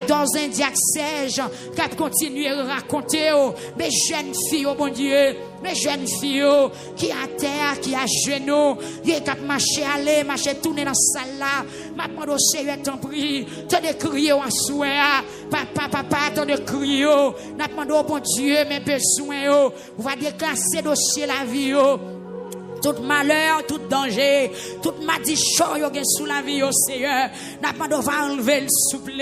dans un diaxège, qu'à continuer à raconter, mes jeunes filles, oh mon Dieu, mes jeunes filles, qui à terre, qui à genoux, qui a marché, aller, marcher, tourner dans la salle là, m'a demandé au Seigneur, t'en prie, t'en de crier en souhait, papa, t'en de crier, n'a demandé au bon Dieu, mes besoins, on va déclasser dossier la vie, tout malheur, tout danger, toute malédiction yo gen sous la vie au Seigneur. N'a pas de va enlever le souple.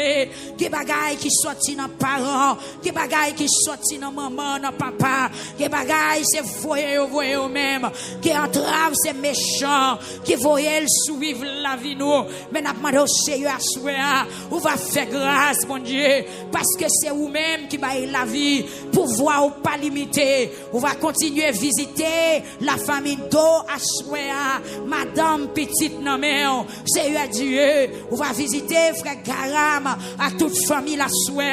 Qui bagaille qui sorti dans parents, qui bagaille qui sorti dans maman, dans papa, qui bagaille c'est voyer au même, qui entrave c'est méchant, qui voyait le suivre la vie nous. Mais n'a pas de Seigneur souhait, on va faire grâce mon Dieu parce que c'est vous même qui baille la vie, pouvoir ou pas limité. On va continuer à visiter la famille d'eau à souhait, madame petite non Seigneur Dieu, on va visiter frère Garam à toute famille la souhait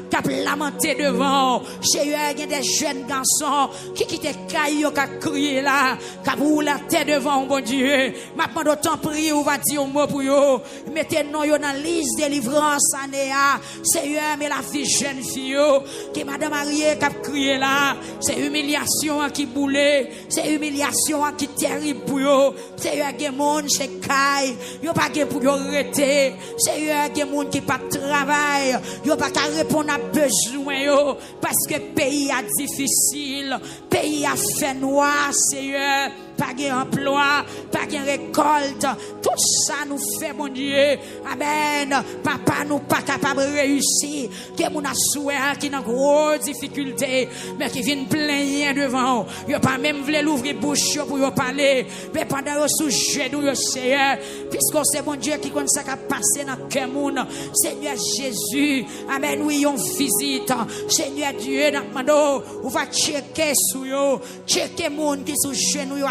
qui a lamenté devant Seigneur. Il y a des jeunes garçons qui quittent caillou qui a crié là, qui a roulé la tête devant mon Dieu. Maintenant d'autant prier, on va dire un mot pour eux, mettez nous dans la liste de délivrance anéa Seigneur. Mais la fille jeune fille qui madame Marie qui a crié là, c'est humiliation qui boulait, c'est humiliation qui terrible pour eux. Seigneur, il y a des gens qui caillent, il n'y a pas de pour eux arrêter. Seigneur, il y a des gens qui pas travail, il n'y a pas qu'à répondre à besoin parce que le pays est difficile, le pays a fait noir, Seigneur. Pas d'emploi, pas de récolte. Tout ça nous fait, mon Dieu. Amen. Papa, nous pas capable de réussir. Que mon souhait qui n'a grosse difficulté, mais qui vient plaigner devant. Yo pas même voulu l'ouvrir bouche pour yo parler. Mais pendant yo sous genou yo Seigneur, puisque c'est mon Dieu qui connaît ça qui a passé dans cœur moun. Seigneur Jésus, amen. Oui, on visite. Seigneur Dieu, n'a demandé, on va checker sous yo, checker moun qui sous genou yo.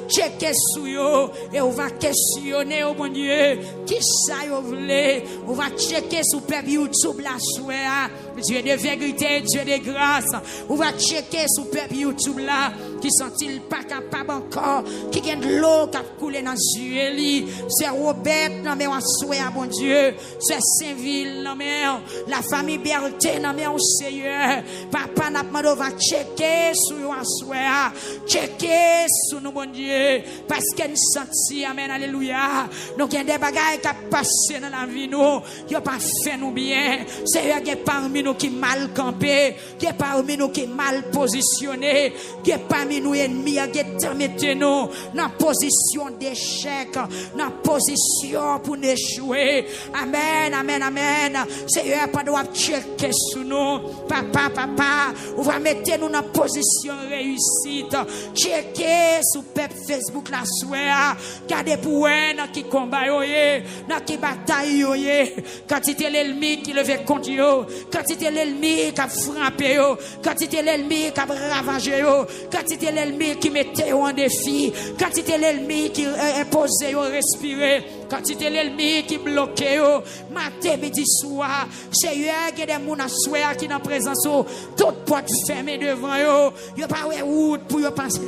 Checker sur yo et on va questionner au bon Dieu qui ça yo voulez. On va checker sur peuple YouTube la soirée. Dieu de vérité, Dieu de grâce. On va checker sur peuple YouTube là qui sont-ils pas capables encore, qui gagne de l'eau qui a coulé dans Julie. C'est Robert non mais on soirée bon Dieu. C'est Saint-Ville non mais la famille Berté non mais on Seigneur. Papa n'a pas demandé va checker sur yo soirée. Checker sur nous, bon Dieu, parce que nous sentons, amen, alléluia. Nous avons des bagailles qui passent dans la vie, nous, qui n'ont pas fait nous bien. C'est eux qui parmi nous qui mal campé, qui parmi nous qui mal positionné, qui parmi nous ennemis, qui mettent nous dans position d'échec, dans position pour échouer. Amen, amen, amen. C'est eux qui doivent checker sur nous. Papa, on va mettre nous dans position réussite. Checker sur peuple Facebook la soirée, gardez pour un qui combat yoye, qui bataille yoye, quand c'était l'ennemi qui levait contre yo, quand c'était l'ennemi qui a frappé yo, quand c'était l'ennemi qui a ravagé yo, quand c'était l'ennemi qui mettait yo en défi, quand c'était l'ennemi qui imposait yo respirer, quand c'était l'ennemi qui bloquait yo, matin midi soir, Seigneur, il y a des gens à soir qui dans présence yo, toute porte fermée devant yo, yo pas route pour yo passer.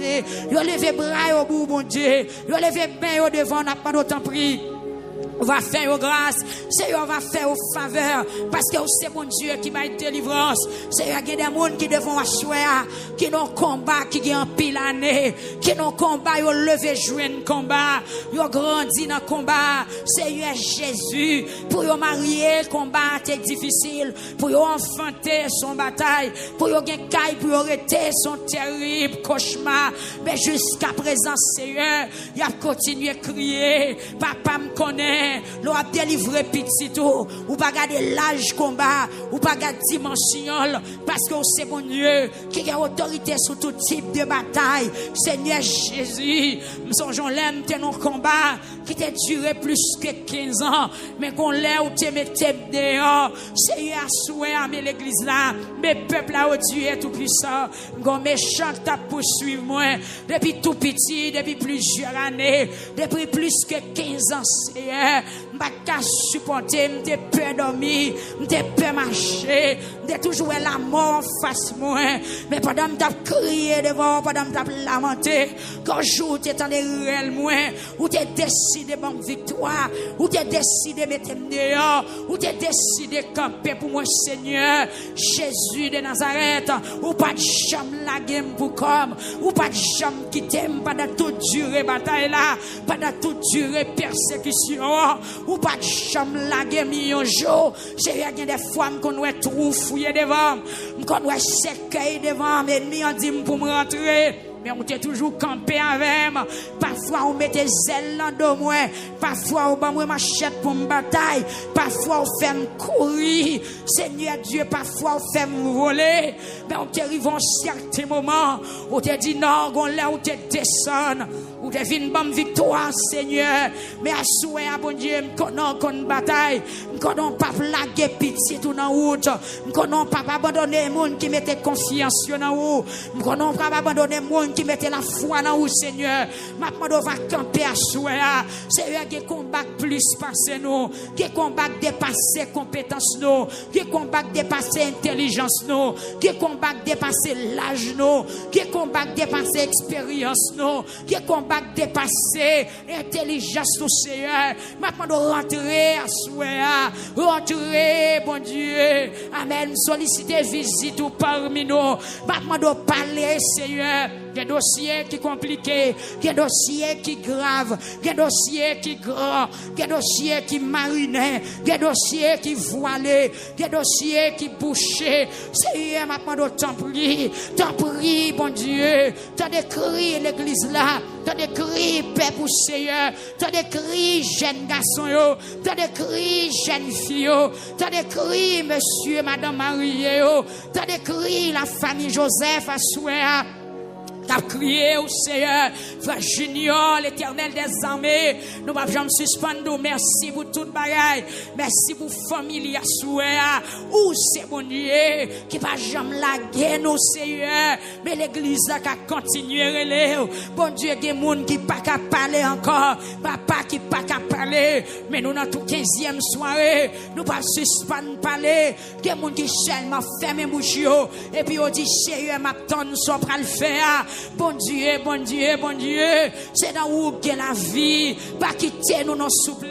Yo levé bras au bout, mon Dieu. Yo levé main au devant, n'a pas d'autant pris. On va faire aux grâces, Seigneur, on va faire aux faveurs, parce que c'est mon Dieu qui m'a été délivrance. Seigneur, il y a des gens qui devront assurer, qui n'ont combat, qui ont pile année, qui n'ont combat, ils ont levé jouer un combat, ils ont grandi dans le combat. Seigneur Jésus, pour y marier, le combat est difficile, pour y enfanter son bataille, pour y gagner caille, pour y arrêter son terrible cauchemar. Mais jusqu'à présent, Seigneur, il a continué à crier, papa me connaît. L'on a délivré petit tout, ou pas garder l'âge combat, ou pas garder dimension, parce que c'est mon Dieu qui a autorité sur tout type de bataille. Seigneur Jésus, nous songeons l'aime de nos combats qui t'a duré plus que 15 ans, mais qu'on l'a ou te mettait dehors. Seigneur, souhait à l'église là, mes peuples là, oh Dieu est tout puissant, qu'on méchant t'a poursuivre moi, depuis tout petit, depuis plusieurs années, depuis plus que 15 ans, Seigneur. Seigneur. M'pas qu'à supporter, m'te peur dormir, m'te peur marcher, m'te toujours la mort en face moi. Mais pendant m't'a crié devant, pendant m't'a lamenté, quand jour t'es dans des réels moi, ou t'es décidé bon victoire, ou t'es décidé mettre dehors, ou t'es décidé camper pour moi Seigneur, Jésus de Nazareth, ou pas de jambe la game pour comme, ou pas de jambe quitter pendant toute durée bataille là, pendant toute durée persécution, ou pas de jambe la game un jour, c'est rien des fois qu'on ouais tout fouiller devant, qu'on ouais cercueil devant, mais ennemi on dit pour me rentrer. Mais on était toujours campé avec moi. Parfois, on mettait zèle dans moi. Parfois, on bat machette pour me bataille. Parfois, on fait me courir. Seigneur Dieu, parfois, on fait me voler. Mais on t'arrive en certains moments. On te dit non, on là, on te descend. On te vient une bonne victoire, Seigneur. Mais à souhait, bon Dieu, me connais qu'on bataille. Me connais pas plaguer pitié tout dans route. Me connais pas abandonner les gens qui mettaient confiance dans vous. Me connais pas abandonner les gens qui mettaient la foi dans vous, Seigneur. Maintenant, on va camper à souhait. Seigneur, qui combat plus passer nous. Qui combat dépasser compétence nous. Qui combat dépasser intelligence nous. Qui combat dépasser l'âge nous. Qui combat dépasser expérience nous. Qui combat dépasser intelligence nous, Seigneur. Maintenant, on rentrer à souhait. Rentrer, bon Dieu. Amen. Solliciter visite parmi nous. Maintenant, on parler, Seigneur. Il y a des dossiers qui sont compliqués, il y a des dossiers qui sont graves, il y a des dossiers qui sont grands, il y a des dossiers qui marinés, il y a des dossiers qui voilés, il y a des dossiers qui bouchés. Seigneur, maintenant, t'en prie, bon Dieu, t'as décrit l'église là, t'as décrit paix pour Seigneur, t'as décrit jeunes garçons, t'as décrit jeunes filles, t'as décrit monsieur, madame Marie, t'as décrit la famille Joseph à souhait. T'as crié au Seigneur, frère Junior, l'Éternel des armées. Nous ne pouvons jamais suspendre. Merci pour toute bagaille. Merci pour famille à souhait. Où c'est bon Dieu qui va jamais laguer nous, Seigneur. Mais l'église a continué à relayer. Bon Dieu, il y a des gens qui ne peuvent pas parler encore. Papa qui ne peut pas parler. Mais nous, dans toute 15e soirée, nous ne pouvons pas suspendre parler. Il y a des gens qui seulement ferment bouche. Et puis on dit, Seigneur, ma tonne soit pour le faire. Bon Dieu, bon Dieu, bon Dieu, c'est dans où que la vie, pas quitter nous nos souples,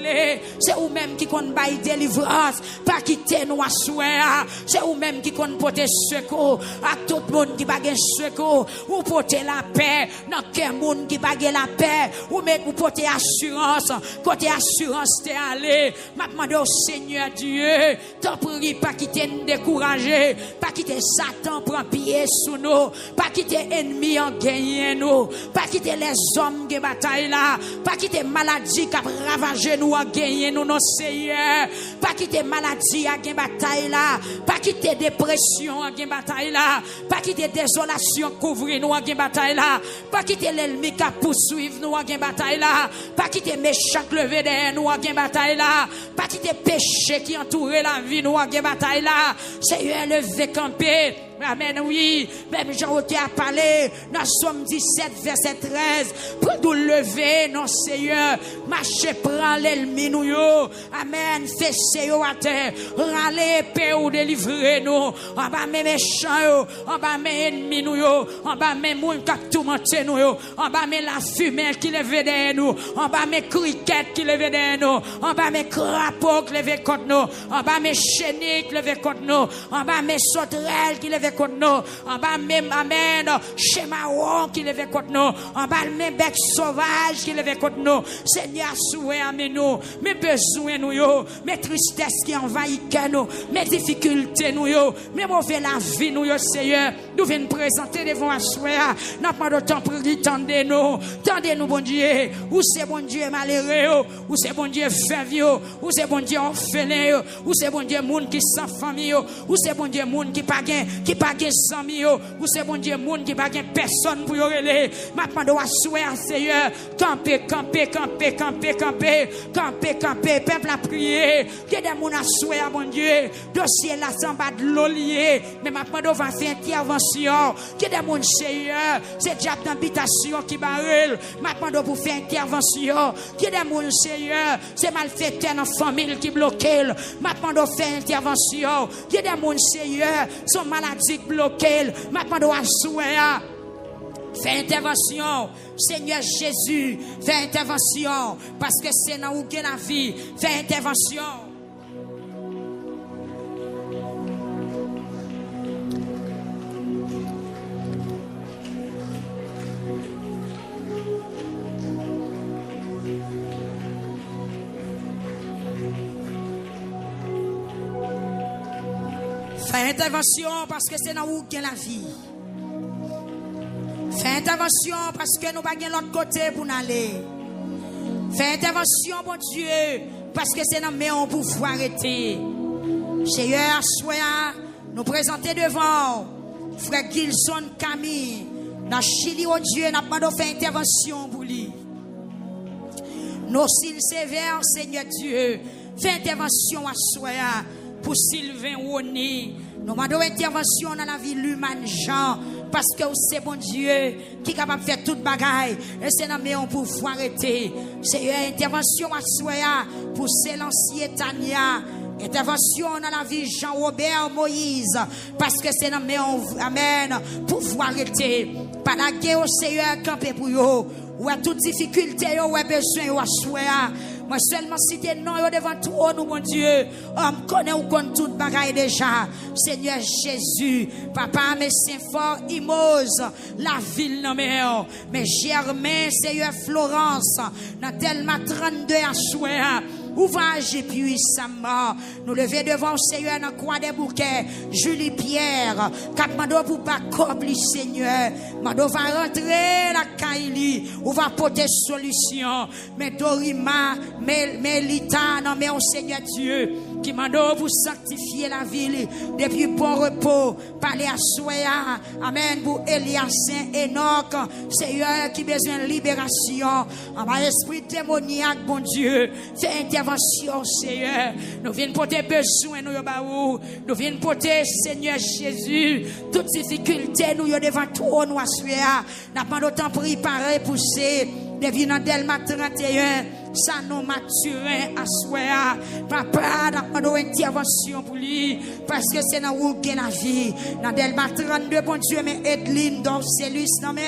c'est où même qui compte bailler délivrance, pas quitter nous à souhait, c'est où même qui compte porter secours à tout le monde qui bague secours, ou porter la paix, dans quel monde qui bague la paix, ou mettre ou porter assurance, côté assurance t'es allé, maintenant au Seigneur Dieu, t'en prie pas quitter nous décourager, pas quitter Satan prend pied sous nous, pas quitter ennemi en gagner nous, pas quitter les hommes qui bataillent là, pas quitter maladie qui a ravagé nous en gagner nous, non Seigneur, pas quitter maladie à gagner bataille là, pas quitter dépression à gagner bataille là, pas quitter désolation couvrir nous en gagner bataille là, pas quitter l'ennemi qui a poursuivre nous en gagner bataille là, pas quitter méchant levé derrière nous en gagner bataille là, pas quitter péché qui entoure la vie nous en gagner bataille là, Seigneur levé camper. Amen, oui. Même Jean-Roté a parlé dans Somme 17, verset 13. Pour nous lever, non, Seigneur. Marchez, prends l'ennemi, nous, yo. Amen. Fessez, yo, à terre. Râlez, paix, ou délivrez, nous. En bas, mes méchants, yo. En bas, mes ennemis, nous, yo. En bas, mes mouns qui tourmentent, nous, yo. En bas, mes la fumée qui lève derrière nous. En bas, mes criquettes qui lève derrière nous. En bas, mes crapauds qui lève contre nous. En bas, mes chenilles qui lève contre nous. En bas, mes sauterelles qui lève contre nous, en bas même amen, Chemaron qui lève contre nous, en bas même bec sauvage qui lève contre nous, Seigneur souhait amen nous, mes besoins nous yo, mes tristesses qui envahissent nous, mes difficultés nous yo, mes mauvais la vie nous yo Seigneur, nous venons présenter devant à souhait, n'a pas de temps pour tendez-nous bon Dieu, où c'est bon Dieu malheureux, où c'est bon Dieu veuve, où c'est bon Dieu orphelin, où c'est bon Dieu monde qui sans famille, où c'est bon Dieu monde qui pas gain, qui qui pas de amis, ou c'est bon Dieu, monde qui pas de personne pour y aller. Maintenant, doit souhaiter, Seigneur, camper, peuple a prié, que des gens a souhaité, mon Dieu, dossier là, sans bas de l'eau lié, mais maintenant, doit faire intervention, que des gens, Seigneur, c'est déjà d'habitation qui barrel, maintenant, doit faire intervention, que des gens, Seigneur, c'est malfaiteur dans la famille qui bloque, maintenant, doit faire intervention, que des gens, Seigneur, sont maladies bloquées, maintenant, doit souhaiter. Fais intervention, Seigneur Jésus, fais intervention, parce que c'est dans où la vie, fais intervention. Fais intervention, parce que c'est dans où la vie. Fais intervention parce que nous pas de l'autre côté pour nous aller. Fais intervention, mon Dieu, parce que c'est dans mon pouvoir arrêter. Seigneur, soyez nous présenter devant frère Gilson Camille. Dans Chili, oh Dieu, nous avons fait intervention pour lui. Nos cils sévères, Seigneur Dieu, fais intervention à soya pour Sylvain Roni. Nous avons intervention dans la vie humaine, Jean. Parce que c'est bon Dieu qui est capable de faire toute bagaille. Et c'est dans mon pouvoir arrêter. C'est une intervention à Soya pour s'élancer Tania. Intervention dans la vie Jean-Robert Moïse. Parce que c'est dans mon amen pouvoir arrêter. Par la guerre au Seigneur campé pour eux. Ou à toute difficulté, ou à besoin, ou à Soya. Moi seulement citer non devant toi nous mon Dieu. On connaît ou connaît toute bagaille déjà. Seigneur Jésus, papa mes saints forts Imose, la ville non mais Germain, Seigneur Florence, dans Delma 32 à Souéa. Ouvrage et puissamment. Nous lever devant le Seigneur dans la croix des bouquets. Julie Pierre. Cap mando pour pas cobli Seigneur. Mando va rentrer la Kaili. Ou va porter solution. Mais Dorima, Melita, non mais au Seigneur Dieu. Qui mando vous sanctifier la ville. Depuis bon repos. Parler à Soya. Amen. Pour Elias Saint Enoch. Seigneur qui besoin de libération. En ma esprit démoniaque, bon Dieu. Fais intervention, Seigneur. Nous venons porter besoin, nous venons porter, Seigneur Jésus, toute difficulté, nous devant toi, nous assurer. N'a pas d'autant préparé, pousser, depuis dans Delma 31. Ça nous maturin à soi. Papa, n'a pas d'intervention pour lui. Parce que c'est dans où il y a la vie. Dans Delma 32, bon Dieu, mais Edline, donc Célus, non mais,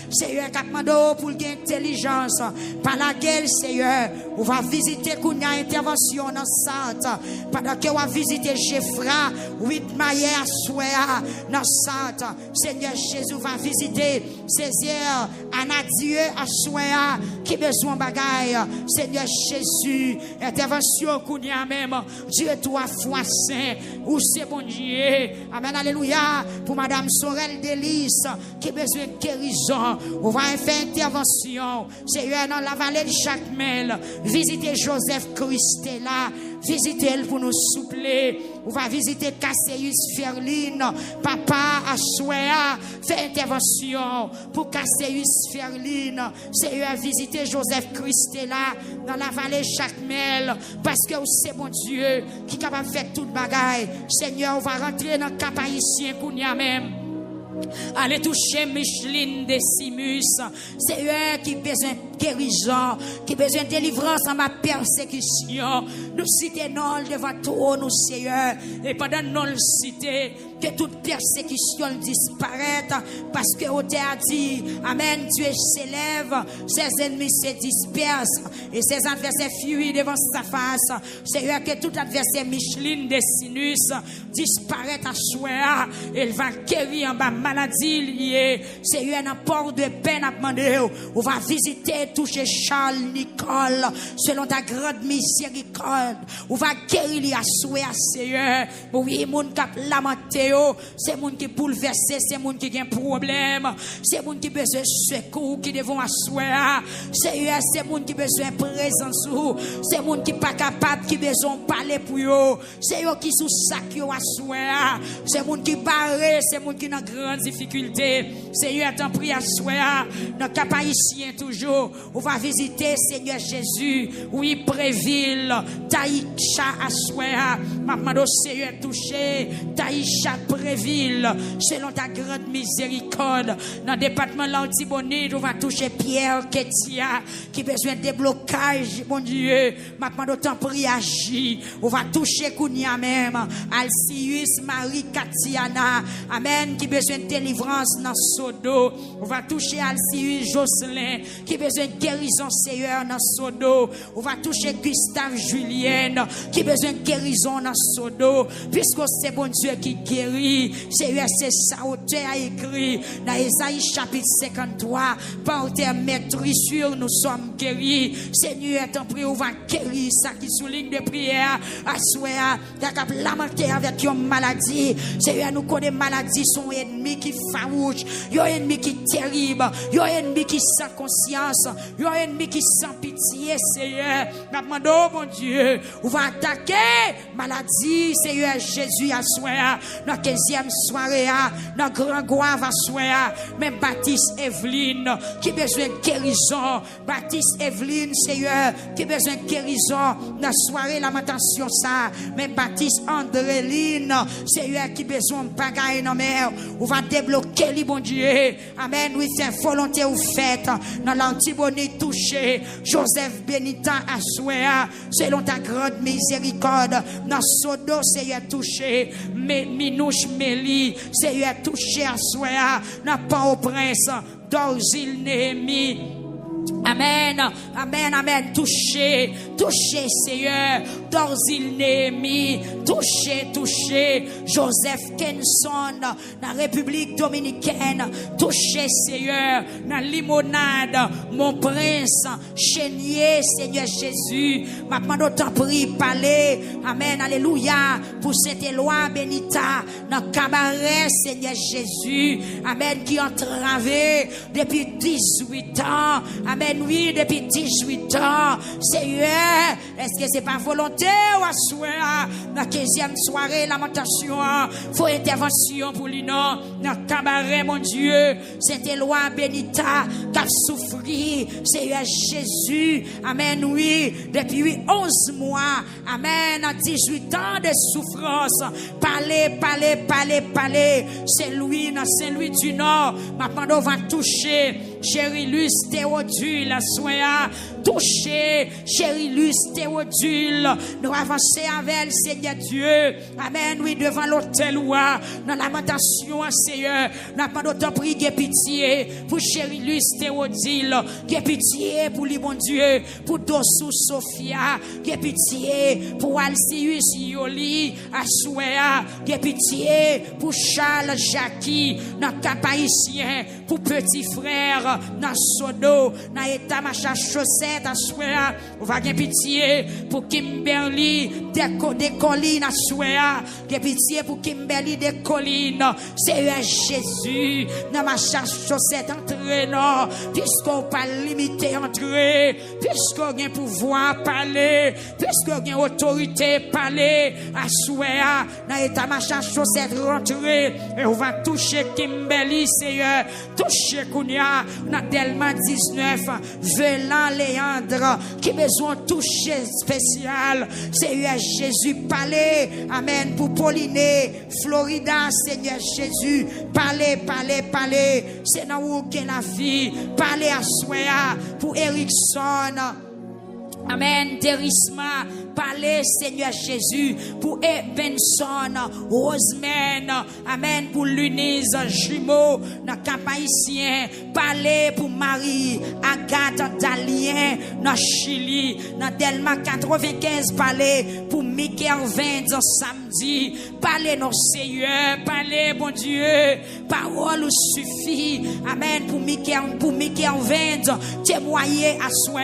Seigneur, Capmando, pour l'intelligence. Par la gueule, Seigneur, on va visiter qu'on y a intervention dans Sante. Pendant qu'on va visiter Jeffra, 8 mailles à soi, dans Sante. Seigneur Jésus va visiter Césaire, Anadieu à soi, qui besoin bagaille. Seigneur Jésus, intervention qu'on y a même. Dieu, toi, foi saint, où c'est bon Dieu. Amen, alléluia. Pour Madame Sorel Délice, qui a besoin de guérison. On va faire intervention. Seigneur, dans la vallée de Jacmel, visiter Joseph Christella. Visitez-le pour nous soupler. On va visiter Casseus Ferline. Papa, Assoya, fait intervention pour Casseus Ferline. Seigneur, visiter Joseph Christella dans la vallée Jacmel. Parce que c'est mon Dieu qui est capable de faire toute bagaille. Seigneur, on va rentrer dans le cap haïtien qu'on y a même. Allez toucher Micheline Décimus. C'est eux qui besoin de guérison, qui besoin de délivrance en ma persécution. Nous citons devant toi, nous Seigneur. Et pendant nous le citer, que toute persécution disparaisse. Parce que on t'a dit, Amen, Dieu s'élève, ses ennemis se dispersent. Et ses adversaires fuient devant sa face. Seigneur, que tout adversaire Micheline Décimus disparaît à soi. Elle va guérir en bas maladie liée. Seigneur, un port de peine à demander. On va visiter toucher Charles Nicole, selon ta grande miséricorde. On va guérir les assoués à Seigneur. Oui, moun qui lamenté, c'est moun qui bouleversé, c'est moun qui a un problème, c'est moun qui besoin de secours, qui devons asseoir. Seigneur, c'est moun qui besoin de présence, c'est moun qui pas capable, qui besoin de parler pour eux. C'est eux qui sous sac yo asseoir. C'est moun qui barré, c'est moun qui dans grande difficulté. Seigneur, t'en prie asseoir. Dans cap haïtien toujours, on va visiter Seigneur Jésus. Oui, Préville, Taïcha asseoir. Maman Seigneur touché, Taïcha Préville, selon ta grande miséricorde. Dans le département de l'Antibonite, on va toucher Pierre Ketia, qui a besoin de déblocage, mon Dieu. Maman t'en prie agir. On va toucher Kounia même, Alcius Marie Katiana, amen, qui a besoin de délivrance dans Sodo. On va toucher Alcius Jocelyn, qui a besoin de guérison, Seigneur, dans Sodo. On va toucher Gustave Julienne, qui a besoin de guérison dans Sodo. Puisque c'est bon Dieu qui guérit, Seigneur, c'est ça, auteur a écrit dans Ésaïe chapitre 53, par tes maîtrisures, nous sommes guéris. Seigneur, t'en prie, on va guérir ça qui souligne de prière, à souhait, t'as lamenté avec une maladie. Seigneur, nous connaissons maladie, son ennemi qui farouche, un ennemi qui terrible, un ennemi qui sans conscience, un ennemi qui sans pitié, Seigneur. Nous demandons, mon Dieu, on va attaquer maladie, Seigneur Jésus, à soir, dans 15e soirée, dans grand goût, à soir, même Baptiste Evelyne, qui a besoin de guérison, Baptiste Evelyne, Seigneur, qui a besoin de guérison, dans la soirée, lamentation, ça, même Baptiste Andréline, Seigneur, qui a besoin de bagaille dans mer, on va débloquer les bon Dieu, amen, oui, c'est volonté ou faite, dans l'Antibonite touché, Joseph Benita à soir, selon ta grande miséricorde, dans Sodo, Seigneur, touché, Minouche Mélie, Seigneur, touché à soir, dans Port-au-Prince, Dorzil Néhémie. Amen, amen, amen, touché, touché, Seigneur, Dorzil Néhémie, touché, Joseph Kenson, dans la République Dominicaine, touché, Seigneur, dans Limonade, mon prince, Chénier, Seigneur Jésus, maintenant d'autant prie, parler, amen, alléluia, pour cette loi Benita, dans Cabaret, Seigneur Jésus, amen, qui entravé depuis 18 ans, amen, oui, depuis 18 ans, Seigneur, est-ce que c'est pas volonté ou à souhait, dans 15e soirée, lamentation, faut intervention pour lui, non, dans Cabaret, mon Dieu, cette loi Benita, qui a souffri, Seigneur Jésus, amen, oui, depuis 11 mois, amen, 18 ans de souffrance, parler, c'est lui, dans Saint-Louis du Nord, maintenant on va toucher, Chérilus Théodule, la soya, touché, Chérilus Théodule, nous avancer avec le Seigneur Dieu, amen, oui, devant l'autel, dans lamentation, Seigneur, n'a pas d'autre prix, pitié, pour Chérilus Théodule, pitié pour lui, mon Dieu, pour Dossou Sophia, pitié pour Alcius Yoli, Asouéa, pitié pour Charles Jackie, dans Cap-Haïtien, pour petit frère, dans Sodo, dans état machin chaussette, Asouéa, on va gagner pitié pour Kimberly, des collines, Asouéa, pitié pour Kimberly des collines, Seigneur Jésus, dans machin chaussette, entraînant, puisqu'on pas limité entrer, puisqu'on a pouvoir parler, puisqu'on a autorité parler, Asouéa, dans état machin chaussette rentrer, et on va toucher Kimberly, Seigneur, toucher Kounia, dans Delma 19, Velan Léandre, qui besoin de toucher spécial, Seigneur Jésus, parler, amen, pour Pauline, Florida, Seigneur Jésus, parler, c'est dans où qu'est la vie, parler à Souéa, pour Erickson, amen, Derisma, parler, Seigneur Jésus, pour Benson, Rosemène, amen, pour Lunise, jumeau, dans Cap-Haïtien, parler pour Marie, Agathe, Dalien, dans Chili, dans Delma 95, parler pour Mickey 20, samedi, parler, nos Seigneur, parler, bon Dieu, parole suffit. Amen. Pour Mickey en vente, témoigner à soi.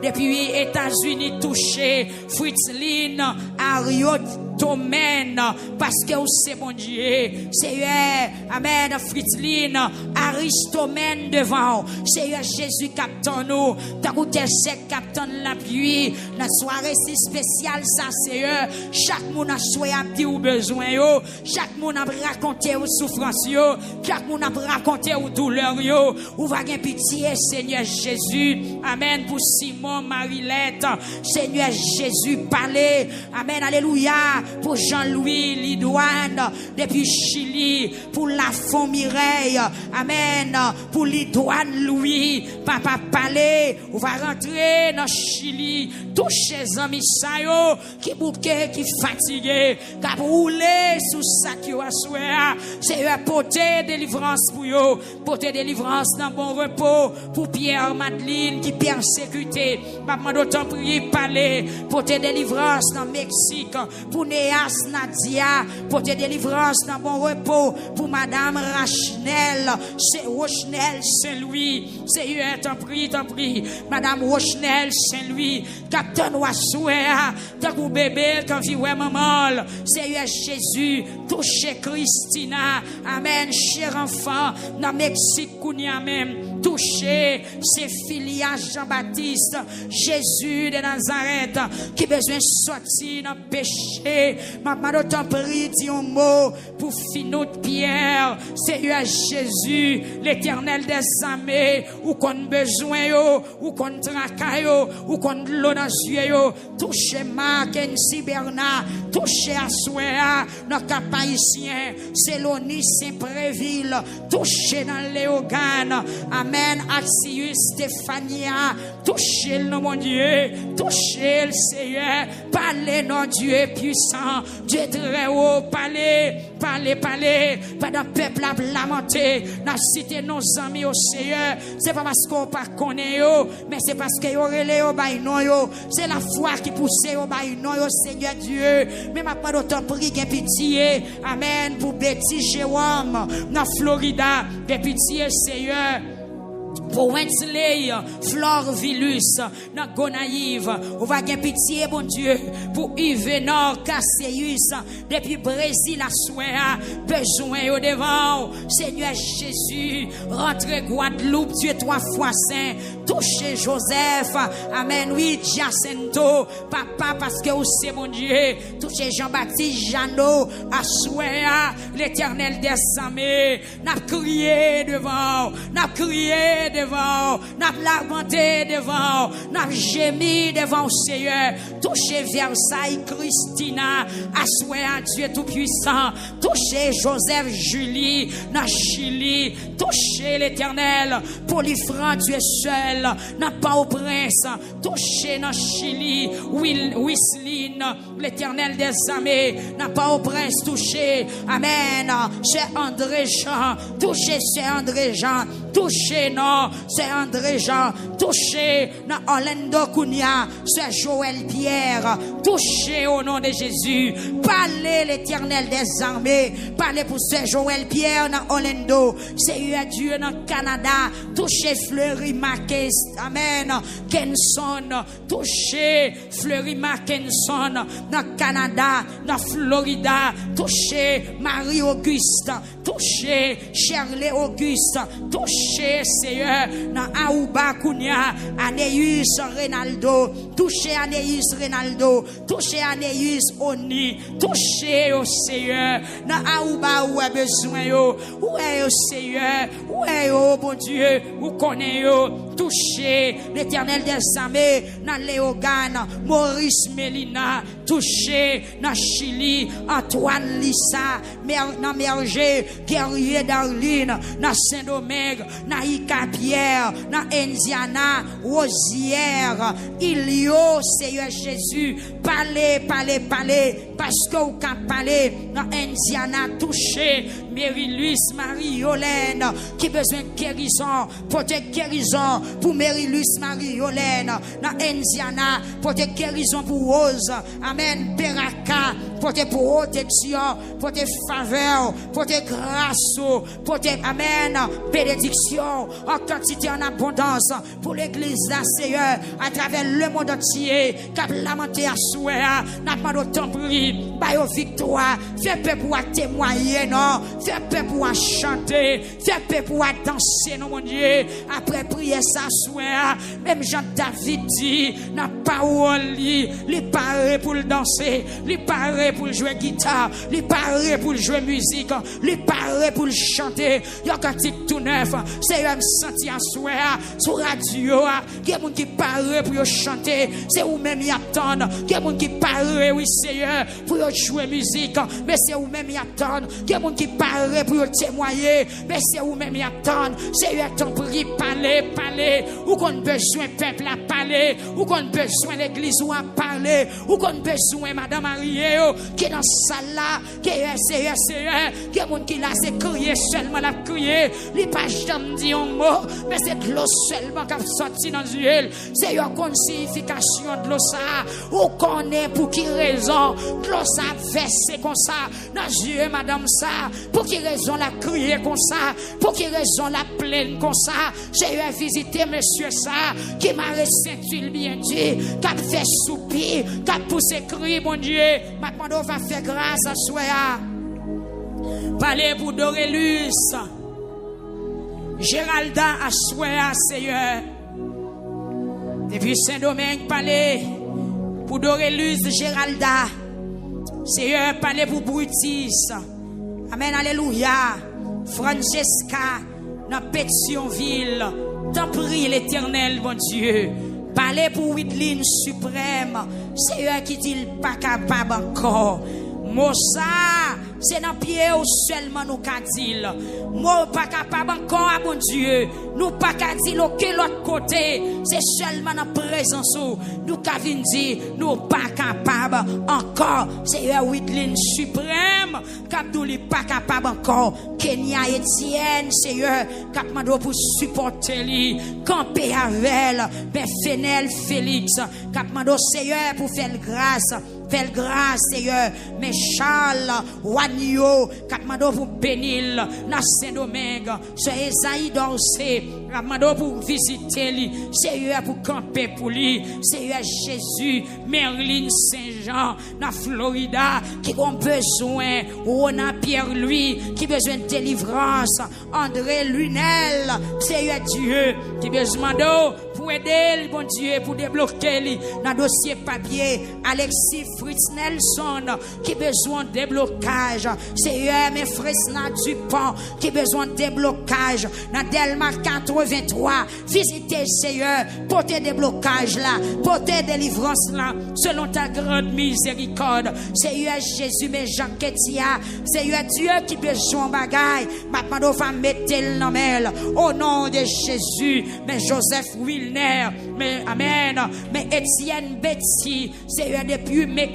Depuis États-Unis touché, Fritzline, Ariot, domaine, parce que c'est bon Dieu, Seigneur, amen, Fritzline, Aristomène devant, Seigneur Jésus captain nous, t'as goûté c'est captain l'appui, la soirée si spéciale ça, Seigneur, chaque monde a choisi à dire ou besoin yo, chaque monde a raconté aux souffrances yo, chaque monde a raconté aux douleurs yo, ou va gagner pitié, Seigneur Jésus, amen, pour Simon, Marilette, Seigneur Jésus, parlez, amen, alléluia, pour Jean-Louis Lidouane depuis Chili, pour Lafont Mireille, amen, pour Lidouane Louis, papa Palais, on va rentrer dans Chili, toucher les amis sayo, qui bouquet, qui fatigué, qui roulé sous ça qui va souhaiter, c'est porter délivrance pour eux, porter délivrance dans bon repos, pour Pierre Madeline qui persécuté, maman d'autant prier parler, porter délivrance dans Mexique, pour Néas Nadia, porter délivrance dans bon repos, pour madame Rachnel, c'est Rochnel Saint-Louis, c'est t'en prie, madame Rochnel Saint-Louis, capitaine Wassouéa, t'as un bébé quand vit maman, c'est Jésus, touchez Christina, amen, cher enfant, dans Mexique, Kounia même, touchez ces filiages Jean-Baptiste, Jésus de Nazareth, qui besoin de sortir dans le péché, maman d'autant prie, dit un mot, pour finir Pierre, Seigneur Jésus, l'éternel des armées, ou qu'on besoin yo, ou qu'on tracaille yo, ou qu'on l'eau dans les yeux yo, touchez Marc, Ensi Bernard, touchez Assoéa, notre capacien, Célonis Saint-Préville, touchez dans Léogane, amen, Axius Stéphania, touchez le mon Dieu, touchez le Seigneur, parlez non Dieu puissant, Dieu très haut, parlez, pendant le peuple a lamenté, n'a cité nos amis au Seigneur, c'est pas parce qu'on pas connaît yo, mais c'est parce que yo relé au bail non yo, c'est la foi qui pousse au bail non yo, Seigneur Dieu, mais ma pas d'autant prie que pitié, amen, pour Betty Jérôme, dans Florida, de pitié, Seigneur. Pour Wensley, Flore Vilus, dans Gonaïve, on va gagner pitié, bon Dieu, pour Yvenor Casseus, depuis Brésil à Soya, besoin au devant, Seigneur Jésus, rentrez Guadeloupe, Dieu 3 fois saint, touchez Joseph, amen, oui, Jacinto, papa, parce que vous c'est mon Dieu, touchez Jean-Baptiste Jeannot, à Soya, l'éternel des armées, n'a crié devant, n'a lamenté devant, n'a gémi devant Seigneur, touchez Versailles, Christina, assoé à Dieu Tout-Puissant, touchez Joseph Julie, dans Chili, touchez l'Éternel, Polyfran, Dieu seul, n'a pas au prince, touchez dans Chili, Wissline, l'Éternel des armées, n'a pas au prince, touchez, amen, c'est André Jean, touchez c'est André Jean, touchez non, c'est André Jean, touché dans Orlando Kounia, c'est Joël Pierre, touché au nom de Jésus, parlez l'Éternel des armées, parlez pour ce Joël Pierre dans Orlando, c'est Dieu dans Canada, touché Fleury Mackenson, amen, Kenson, touché Fleury Mackenson dans Canada, dans Florida, touché Marie-Auguste, touché Shirley Auguste, touché Seigneur dans Aouba Kounia, Anéus Renaldo, touché Anéus Renaldo, touché Anéus Oni, touché au Seigneur dans Aouba où est besoin yo, où est au Seigneur, où est au bon Dieu, où connaît yo, touché l'Éternel des armées dans Léogane, Maurice Mélina, touché dans Chili, Antoine Lissa, dans Merger, Guerrier Darline, dans Saint-Domingue, dans Ika Pierre, dans Indiana, Rosière, Ilio, Seigneur Jésus, parlez, parce que vous pouvez parler dans Indiana, touché, Marie-Louise, Marie-Yolène, qui besoin de guérison, porter guérison pour Marie-Louise, Marie-Yolène, dans Indiana, porter guérison pour Rose, amen, Peraka, pour tes protections, pour tes faveurs, pour tes grâces, pour tes amen, bénédictions, en quantité, en abondance, pour l'église là, Seigneur, à travers le monde entier, cap lamenté à souhait, n'a pas d'autant pris, bah aux victoire, fais peu pour témoigner, non, fais peu pour chanter, fais peu pour danser, non, mon Dieu, après prier ça, souhait, même Jean-David dit, n'a pas où il paraît pour le danser, il paraît pour jouer guitare, il paraît pour jouer musique, il paraît pour chanter, il y a un petit tout neuf, c'est un senti à souhait, sur radio, il y a des gens qui paraît pour chanter, c'est où-même y attendent, il y a des gens qui paraît, oui Seigneur, pour jouer musique, mais c'est où-même y attendent, il y a des gens qui paraît pour témoigner, mais c'est où-même y attendent, Seigneur, ton prix, parler, ou qu'on besoin peuple à parler, ou qu'on besoin l'église ou à parler, ou qu'on besoin Madame Ariel, qui est dans salle là, qui est Seigneur, qui est monde qui là, c'est crier seulement la crier, il pas jamais dit un mot, mais c'est de l'eau seulement qui a sorti dans l'huile, c'est une consignification de l'eau ça, ou qu'on est pour qui raison, de l'eau ça versé comme ça, dans Dieu Madame ça, pour qui raison la crier comme ça, pour qui raison la plaine comme ça, j'ai eu à visiter monsieur ça, qui m'a ressentu bien dit, qui a fait soupir, qui a poussé cri, mon Dieu, maintenant on va faire grâce à soi. Parlez pour Dorélus, Géralda à soi, Seigneur. Depuis Saint-Domingue, parlez pour Dorélus, Géralda. Seigneur, parlez pour Brutis. Amen, alléluia. Francesca, dans Pétionville. T'en prie l'Éternel, mon Dieu. Parlez pour Widline suprême. Seigneur qui dit pas capable encore. Mosa, c'est dans pied ou seulement nous qu'a dit. Moi pas capable encore à mon Dieu. Nous pas qu'a dit aucun l'autre côté. C'est seulement dans présence où nous qu'a dit nous pas capable encore. Seigneur Widline suprême, cap nous pas capable encore. Kenya Etienne, Seigneur, cap mando pour supporter lui, camper avec ben Fenel Félix, cap mando Seigneur pour faire grâce. Fais grâce, Seigneur. Mais Charles, Wanyo, Katmando pour bénir, dans Saint-Domingue, c'est Esaïe d'Orsay, Katmando pour visiter lui, Seigneur pour camper pour lui, Seigneur Jésus, Merlin Saint-Jean, dans Florida, qui ont besoin, Rona Pierre-Louis, qui a besoin de délivrance, André Lunel, Seigneur Dieu, qui a besoin d'eau, pour aider, bon Dieu, pour débloquer lui, dans dossier papier, Alexis Fritz Nelson, qui a besoin de déblocage. Seigneur, mes Fresna Dupont, qui a besoin de déblocage. Dans Delma 83, visitez, Seigneur, portez déblocage là, portez délivrance là, selon ta grande miséricorde. Seigneur Jésus, mes Jean Ketia, Seigneur Dieu qui a besoin de bagaille, maintenant on va mettre le nom au nom de Jésus, mais Joseph Wilner, mais Amen, mais Étienne Betty, Seigneur depuis Mexique,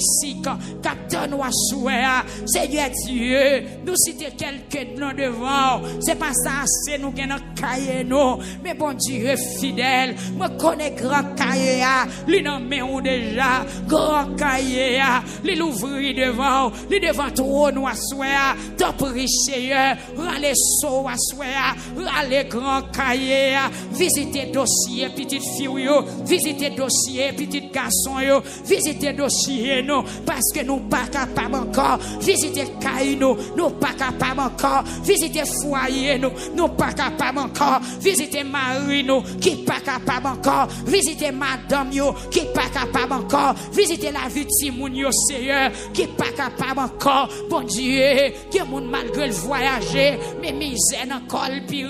Captain Ouasouéa, Seigneur Dieu, nous citons quelques noms devant, c'est pas ça, c'est nous qui nous caillons, mais bon Dieu fidèle, me connais grand cahier, lui n'en met où déjà, grand cahier, lui l'ouvrir devant, lui devant trône Ouasouéa, t'en prie Seigneur, râler saut Ouasouéa, râler grand cahier, visiter dossier, petite fille, visiter dossier, petit garçon, visiter dossier, non, parce que nous pas capables encore, visiter Caïno, nous pas capables encore, visiter foyer, nous pas capables encore, visiter Marino, qui pas capable encore, visiter Madame, qui pas capable encore, visiter la vie de Timoun, Seigneur, qui pas capable encore, bon Dieu, que moun malgré le voyager, mais misère encore le pire,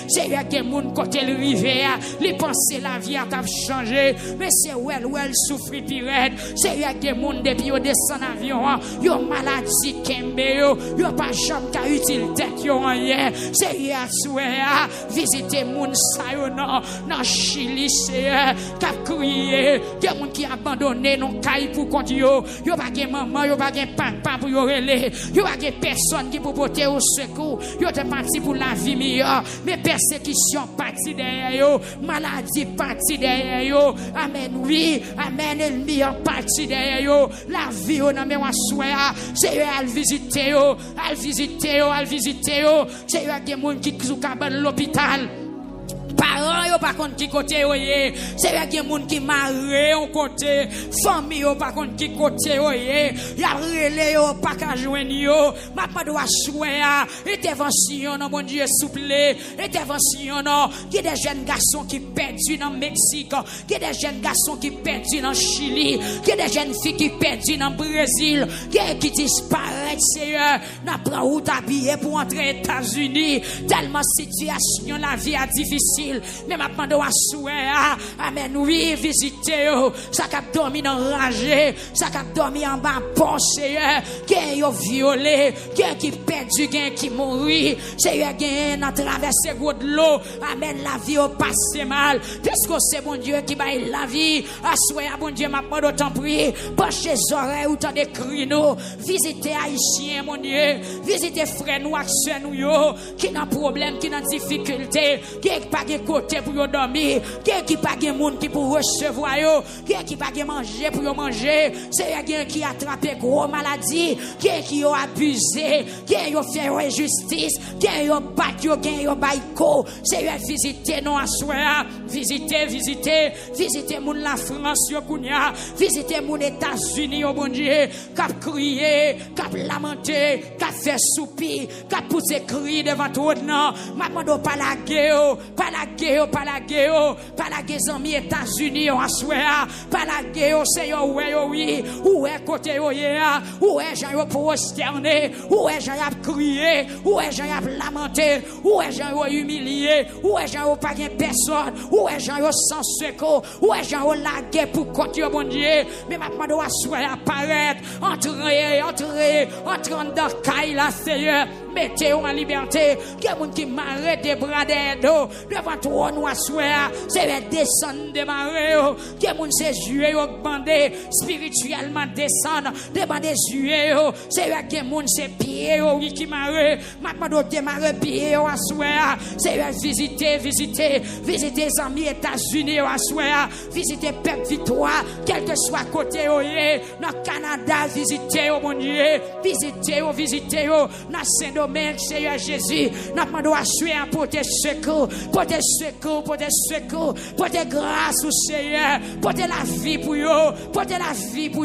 Seigneur, que moun côté le rivière, les pensées la vie a changé, mais c'est où elle souffre pire, Seigneur, que moun depuis au descend avion, yo maladie kembe yo pas jamais ka utile tête yo rien, Seigneur souhait visiter moun sa yo dans Chili, Seigneur, ka crier, que moun qui abandonné non caille pour compte yo pas gen maman, yo pas gen papa pour yo relé, yo pas gen personne qui pour porter au secours, yo te parti pour la vie meilleure, mais persécution parti derrière yo, maladie parti derrière yo. Amen, oui. Amen, ennemi en parti derrière yo. La vie, on a même un souhait. Seigneur, à visiter yo. À visiter yo. À visiter yo. Seigneur, il y a des gens qui sont à l'hôpital. Parents yo par contre qui côté yo yé, c'est vrai qu'il y a des gens qui marré on côté, famille yo par contre qui côté yo yé, y a relé yo pas qu'à joindre yo, m'a pas doit souhait intervention non mon Dieu souple, intervention non, qui des jeunes garçons qui perdus dans Mexique, qui des jeunes garçons qui perdus dans Chili, qui des jeunes filles qui perdus dans Brésil, qui disparaissent Seigneur, n'a prend route habillé pour entrer aux États-Unis, tellement situation la vie est difficile. Mais maintenant, on a souhait, amen, oui, visiter, ça qui a dormi dans rage, ça qui a dormi en bas, bon, Seigneur, qui a violé, qui perdu, qui mourit, Seigneur, qui a traversé de l'eau, amen, la vie a passé mal, puisque c'est bon Dieu qui baille la vie, à souhait, bon Dieu, maintenant, d'autant prie, pencher les oreilles, autant de cris, visiter Haïtiens, mon Dieu, visiter frères nous, sœurs nous, qui n'a problème, qui n'a difficulté, qui n'a pas de côté pour dormir, qui pas de monde qui pour recevoir yo, qui pas de manger pour manger, c'est quelqu'un qui a attrapé gros maladie, qui a abusé, qui a fait injustice, qui a battu, qui a baïko, c'est visiter non à soir, visiter moun la France yo kounya, visiter moun États-Unis yo bon Dieu, cap crier, cap lamenter, cap faire soupir, cap pousser cri devant tout non, maman pas la guerre, pas la guerre, amis États-Unis en soir, pas la guerre, c'est yo oui, où est côté yo ya, où est Jean yo prosterné, où est Jean y a crié, où est Jean y a lamenté, où est Jean yo humilié, où est Jean yo pas gain personne, où est Jean yo sans secours, où est Jean yo lagué pour côté yo bon Dieu, mais maintenant doit soir apparaître, entrer dans caille la Seigneur, mettez en liberté, que moun qui marre des bras d'eau devant toi nous assoir, c'est descendre de marée, que moun se yeux bandé spirituellement descendre devant des yeux, c'est que moun se pieds qui marre, maintenant doit démarrer pieds assoir, c'est visiter amis États-Unis assoir, visiter peuple victoire, quel que soit côté dans Canada, visiter mon Dieu, visiter dans Saint-Domingue, Seigneur Jésus, nous demandons à suivre pour tes secours, pour tes grâces au Seigneur, pour la vie pour eux, pour la vie pour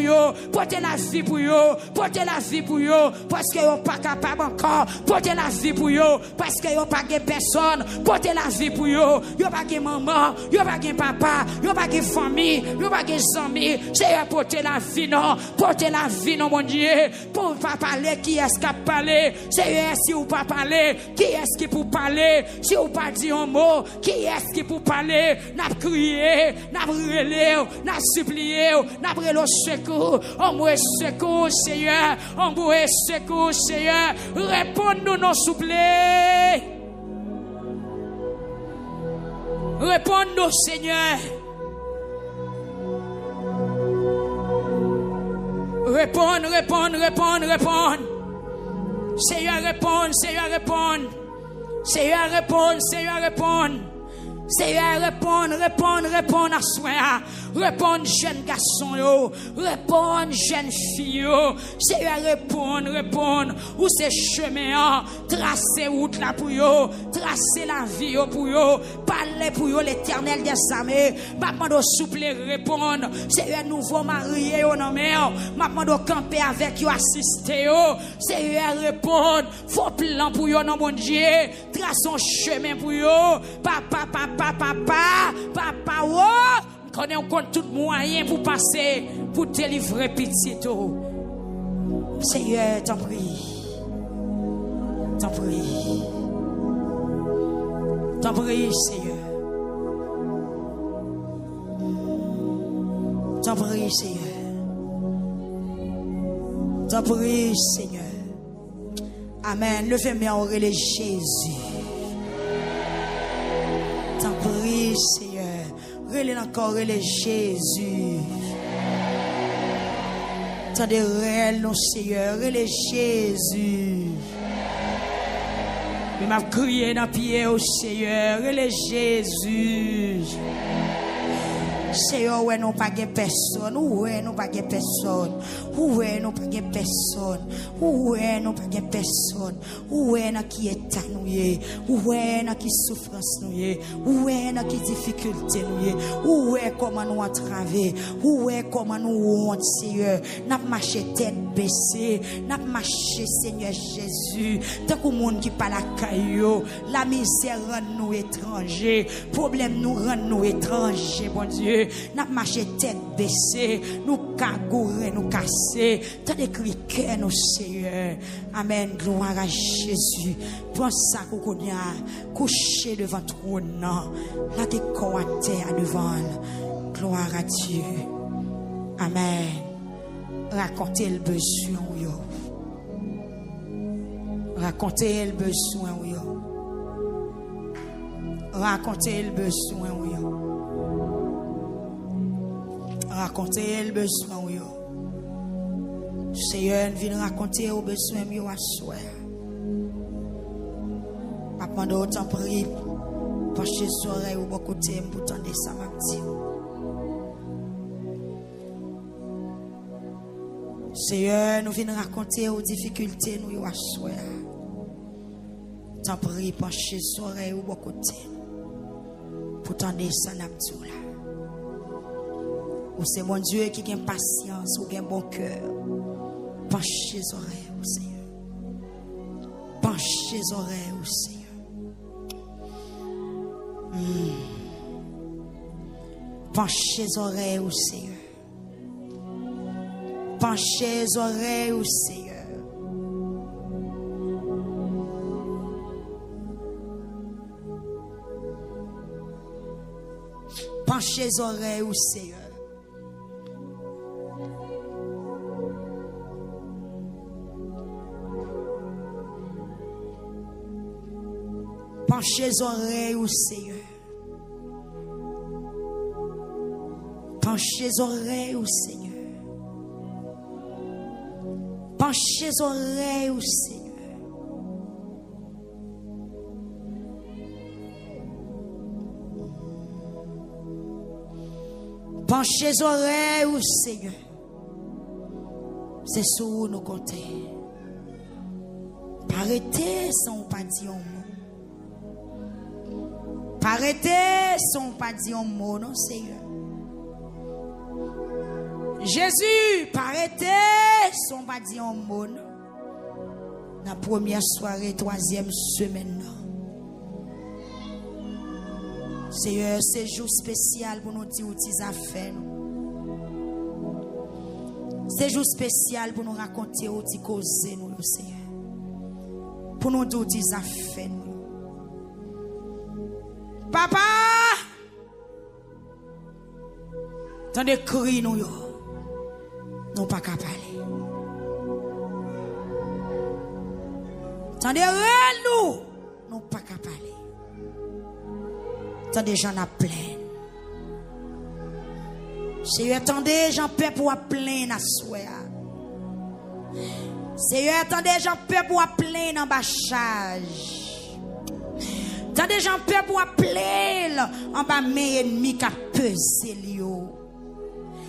eux, parce qu'ils n'ont pas capable encore, pour la vie pour eux, parce qu'ils n'ont pas de personne, pour la vie pour eux, ils n'ont pas de maman, ils n'ont pas de papa, ils n'ont pas de famille, ils n'ont pas de amis, Seigneur, pour la vie non, mon Dieu, pour pas parler, qui est-ce qui a parlé, Seigneur, si vous pas parler, qui est-ce qui pour parler, si vous pas dire un mot, qui est-ce qui pour parler, n'a crié, n'a brûlé, n'a supplié, n'a brûlé le secours, on mouait secours, Seigneur, réponds-nous, non, s'il vous plaît. Réponds-nous, Seigneur. Réponds. Seigneur, réponds à soi. Réponds, jeune garçon, réponds, jeune fille, Seigneur, réponds, où c'est chemin, tracer route là pour yo, tracer la vie pour yo, parler pour yo l'Éternel des armées, maintenant de souple répondre, Seigneur, nouveau marié au nom, maintenant de camper avec yo, assister yo, Seigneur, répondre, faut plan pour yo, non mon Dieu, trace un chemin pour yo, papa, connaît on compte tout moyen pour passer, pour te livrer pitié tout. Seigneur, t'en prie, Seigneur. T'en prie, Seigneur. Amen. Levez-moi en relais Jésus. T'en prie, Seigneur. Relais encore, relais Jésus. Tendez réel, non, Seigneur. Relais Jésus. Il m'a crié dans le pied au Seigneur. Et le Jésus. Seigneur, ouais, nous pas de personne. Ouais, nous pas de personne. Ouais, nous pas de personne. Ouais, nous pas de personne. Ouais, dans qui état nous y. Ouais, dans qui souffrance nous y. Ouais, dans qui difficulté nous y. Ouais, comment nous entraver. Ouais, comment nous honte, Seigneur. N'a marché tête baissée. N'a marché, Seigneur Jésus. Tant que monde qui pas la caillou. La misère rend nous étrangers. Problème nous rend nous étrangers, bon Dieu. N'a marché tête baissée, nous cagourer, nous casser, t'as des cris cœur, nous Seigneur. Amen, gloire à Jésus. Pense ça qu'on connaît, couché devant trône, là t'es corps à terre devant, gloire à Dieu. Amen. Racontez le besoin, yo. Racontez le besoin, yo. Racontez le besoin, yo. Raconter le besoin, yo. Seigneur, vient raconter le besoin, yo, à soi. Pendant autant prie, parce que les oreilles ou beaucoup de temps pour tendre ça, m'a dit. Seigneur, nous venons raconter aux difficultés, nous, yo, à soi. T'en prie, parce que les oreilles ou beaucoup de temps pour tendre ça, m'a dit. Ou c'est mon Dieu qui a patience, ou a bon cœur. Penchez les oreilles au Seigneur. Penchez les oreilles au Seigneur. Penchez les oreilles au Seigneur. Penchez les oreilles au Seigneur. Penchez les oreilles au Seigneur. Penchez les oreilles au Seigneur. Penchez les oreilles au Seigneur. Penchez les oreilles au Seigneur. Penchez les oreilles au Seigneur. C'est sur nous compter. Arrêtez sans pas dire un mot. Arrêtez sans pas dire un mot, non, Seigneur. Jésus, arrêtez sans pas dire un mot, non. La première soirée, troisième semaine, non. Seigneur, c'est jour spécial pour nous dire où tu as fait, non. C'est jour spécial pour nous raconter où tu causes, nous, Seigneur. Pour nous dire où tu as fait, nous. Papa, t'as des cris nous yo, non pas qu'à parler. T'as des rêves nous, non pas qu'à parler. T'as des gens à plein. Seigneur, attendez, j'en paie pour à plein à souhait. Seigneur, attendez, j'en paie pour à plein en bâchage. T'as des gens peur pour appeler en bas mes ennemis qui a pesé l'eau.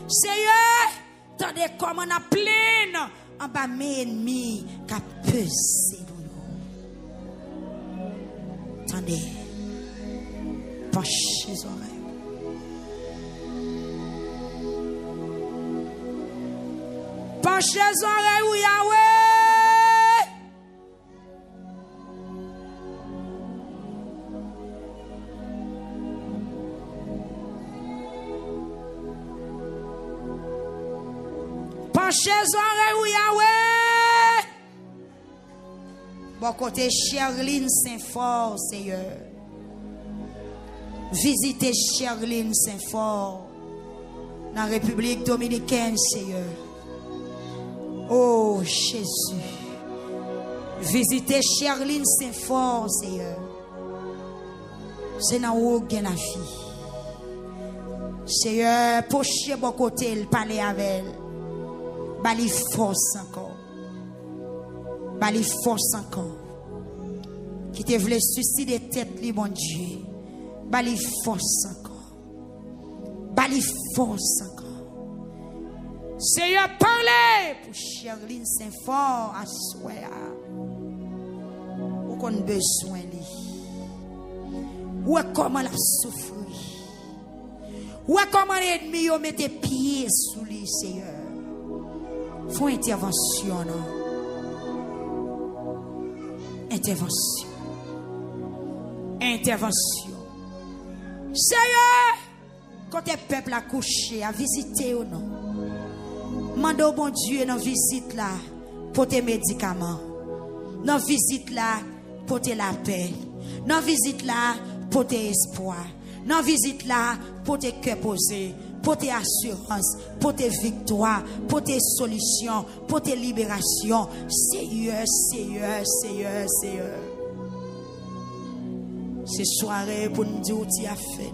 Seigneur, t'as des comme on appelle en bas mes ennemis qui a pesé l'eau. Attendez, penchez les oreilles. Penchez les oreilles ou Yahweh. Penchez les oreilles ou Yahweh. Bon côté Cherline Saint-Fort, Seigneur. Visitez Cherline Saint-Fort dans la République Dominicaine, Seigneur. Oh Jésus. Visitez Cherline Saint-Fort, Seigneur. C'est dans où il y a la vie. Seigneur, pochez bon côté, le parler avec elle. Bali force encore. Bali force encore. qui te voulait suicider tête li bon Dieu, bali force encore, bali force encore. Seigneur parlez pour Cherline Saint-Fort à souhait ou qu'on besoin li, ou comment la souffrir, ou comment l'ennemi yo mette pied sous lui. Seigneur, faut intervention, non? Intervention. Intervention. Seigneur, quand tes peuples a couché, à visiter ou non, mande au bon Dieu dans visite là pour tes médicaments, dans visite là pour tes la paix, dans visite là pour tes espoirs, dans visite là pour tes cœurs posés, pour tes assurances, pour tes victoires, pour tes solutions, pour tes libérations. Seigneur, Seigneur, Seigneur, Seigneur. C'est soirée pour nous dire où tu as fait.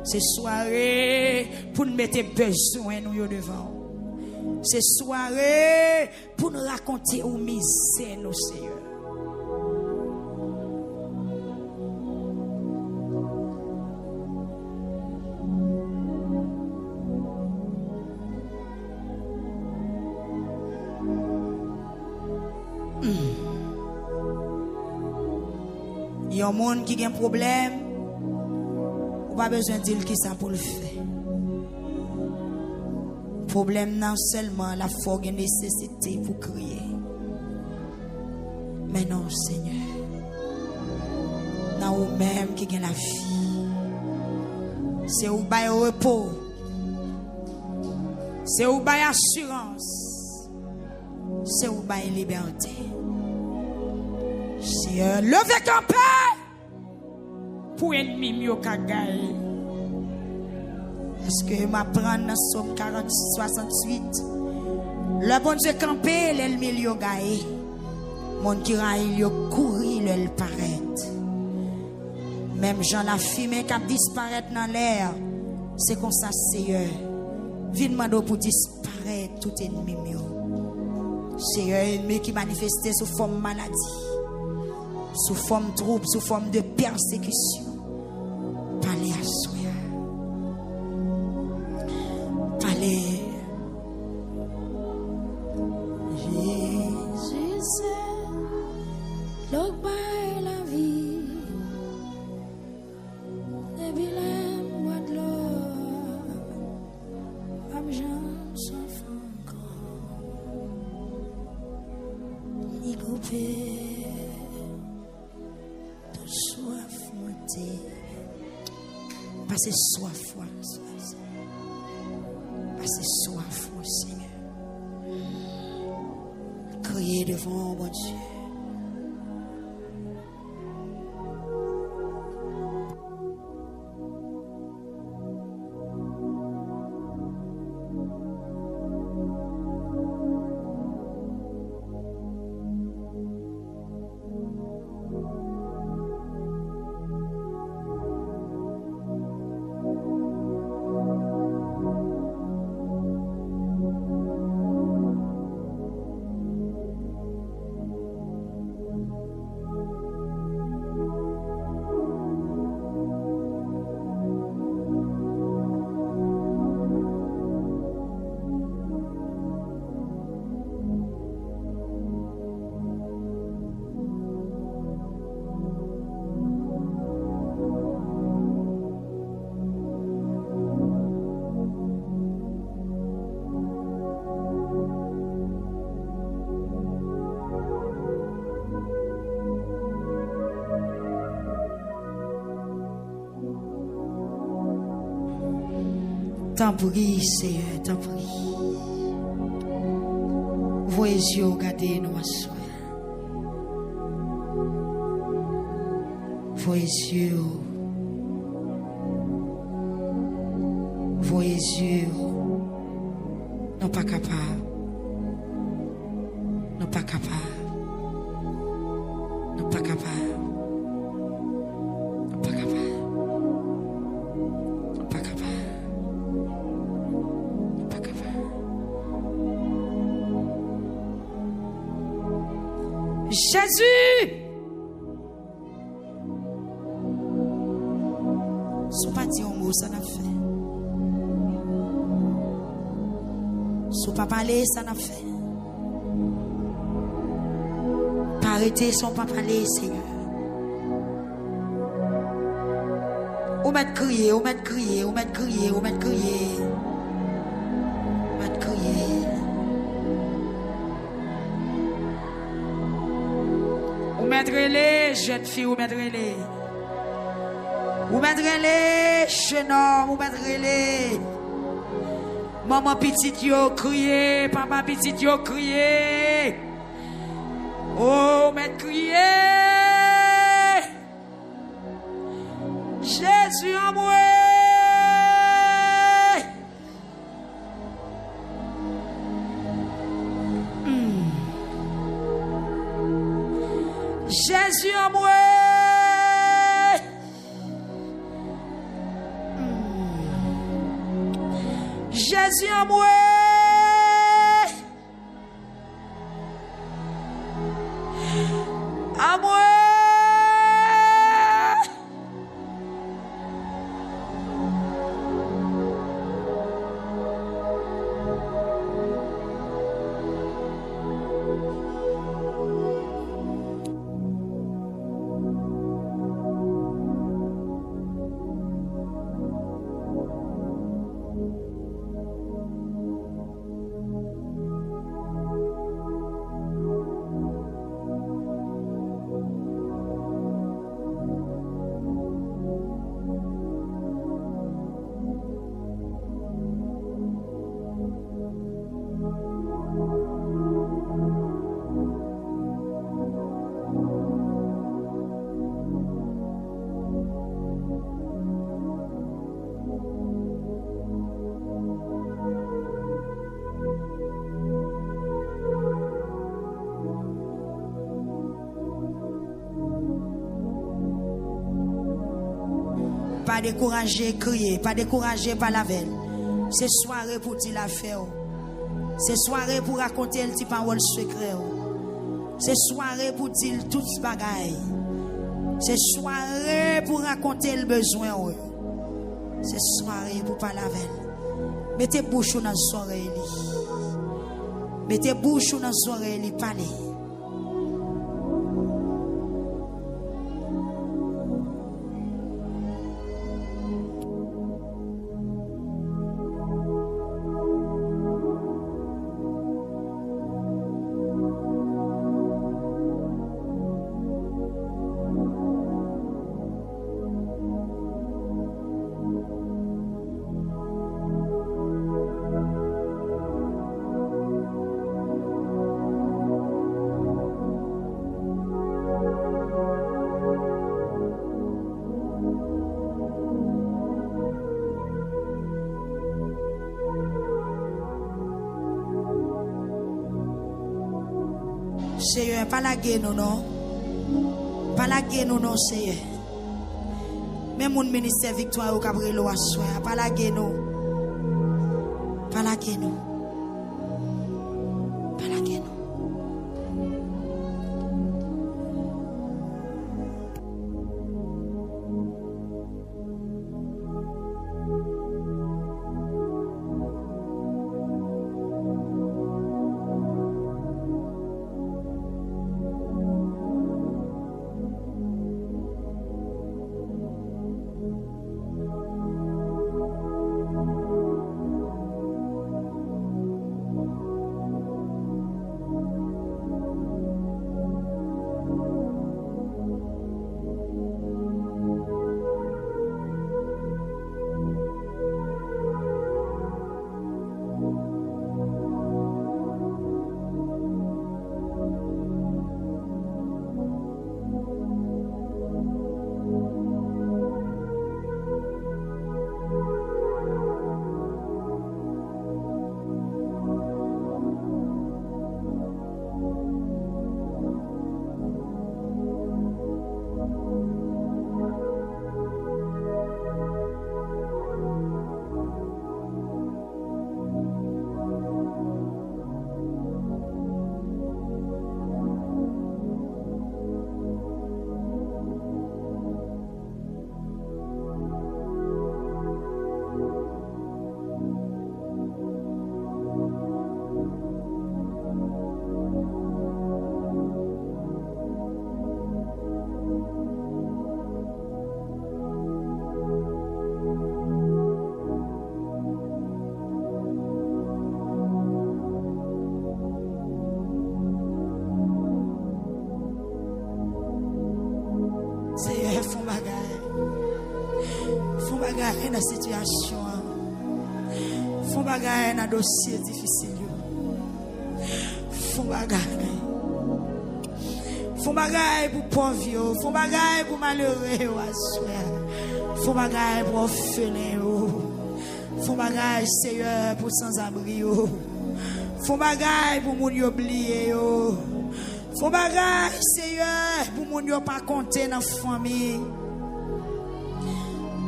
C'est soirée pour nous mettre besoin nous devant. C'est soirée pour nous raconter où misère nous, Seigneur. Il y a un monde qui a un problème, ou pas besoin de dire qui ça pour le faire. Problème non seulement la force et nécessité pour crier. Mais non, Seigneur. Non, ou même qui a la vie. C'est où bail repos. C'est où bail assurance. C'est où bail liberté. Seigneur, levez campé pour ennemi mieux qu'à gagner. Est-ce que m'apprend dans Somme 68? Le bon Dieu campé, l'ennemi lui a gagné. Mon qui raille, il courir, il paraît. Même Jean la fumée qui disparaît dans l'air, c'est comme ça, Seigneur. Viens demander pour disparaître tout ennemi mieux. Seigneur, ennemi qui manifestait sous forme maladie, sous forme trouble, sous forme de persécution. Parlez à soi. Parlez. Jésus, c'est l'eau la vie. Les bilans, moi de l'eau. Pas j'en souffre encore. Ni coupé. Soif montée. Passez soif, passez soif, mon Seigneur. Criez devant mon Dieu. T'en prie, Seigneur, t'en prie. Voyez les yeux, regardez nous à soi. Voyez les yeux. Voyez les yeux. Non pas capable. Non pas capable. Non pas capable. Jésus, ça n'a fait. Si pas parler, ça n'a fait. Pas arrêter son pas parler, Seigneur. Ou mettre crier, ou mettre crier, ou mettre crier, ou mettre crier. Ou mettre crier. Ou mettre les jeunes filles, ou mettre les. Ou mettre les jeunes hommes, ou mettre les. Maman petite yo crier, papa petite yo crier. Oh, mettre crier. Jésus en moi. Jésus en moi. Jésus en moi. À moi. Pas décourager, crier, pas décourager par la veille. C'est soirée pour dire l'affaire. C'est soirée pour raconter le petit parole secret. C'est soirée pour dire tout ce bagaille. C'est soirée pour raconter le besoin. C'est soirée pour pas la veille. Mettez bouche dans son oreille. Mettez bouche dans son oreille, parlez. Seigneur, pas la guerre, non. Pas la guerre, non, Seigneur. Même mon ministère Victoire au Cabrelo à soi. Pas la guerre, non. Pas la guerre, non. Pas la guerre, non. bagaille dans situation. Font bagaille dans dossier difficile. Font bagaille. Font bagaille pour pauvres, font bagaille pour malheureux, font bagaille pour orphelins, font bagaille Seigneur pour sans-abri, font bagaille pour moun oublié, font bagaille Seigneur pour moun yo pas compter dans famille.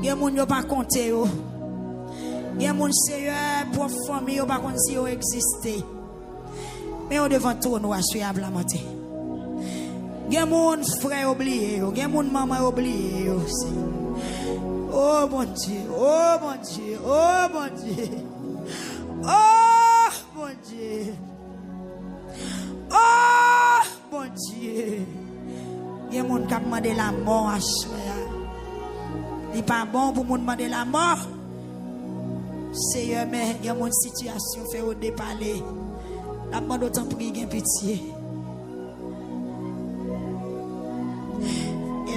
Gen moun yo pas compter yo. Gen moun Seigneur pour famille yo pas compter si yo exister. Mais on devant tout nous assurer lamenté. Gen moun frère oublié yo, gen moun maman oublié yo. Oh mon Dieu, oh mon Dieu, oh mon Dieu. Oh mon Dieu. Oh mon Dieu. Gen moun k'ap mande la mort à soya. Il pas bon pour moun demander la mort. Seigneur, mais gen moun situation fait au déparler. La demande autant prier gen pitié.